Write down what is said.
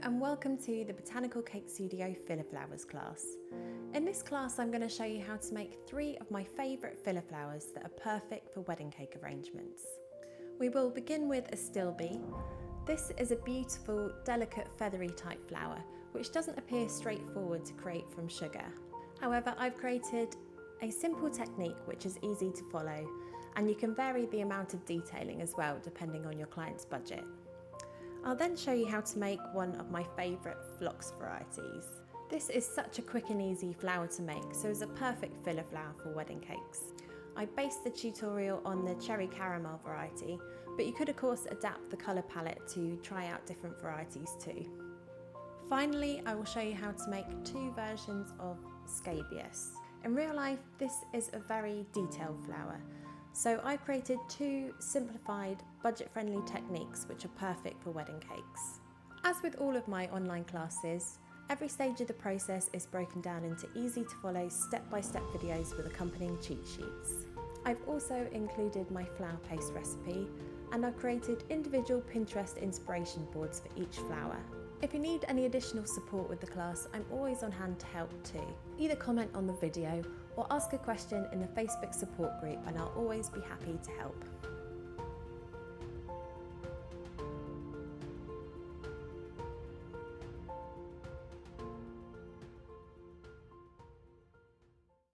and welcome to the Botanical Cake Studio Filler Flowers class. In this class I'm going to show you how to make 3 of my favourite filler flowers that are perfect for wedding cake arrangements. We will begin with astilbe. This is a beautiful, delicate, feathery type flower which doesn't appear straightforward to create from sugar. However, I've created a simple technique which is easy to follow, and you can vary the amount of detailing as well depending on your client's budget. I'll then show you how to make one of my favourite phlox varieties. This is such a quick and easy flower to make, so it's a perfect filler flower for wedding cakes. I based the tutorial on the cherry caramel variety, but you could of course adapt the colour palette to try out different varieties too. Finally, I will show you how to make 2 versions of scabiosa. In real life, this is a very detailed flower, so I've created 2 simplified, budget-friendly techniques which are perfect for wedding cakes. As with all of my online classes, every stage of the process is broken down into easy-to-follow step-by-step videos with accompanying cheat sheets. I've also included my flower paste recipe, and I've created individual Pinterest inspiration boards for each flower. If you need any additional support with the class, I'm always on hand to help too. Either comment on the video or ask a question in the Facebook support group and I'll always be happy to help.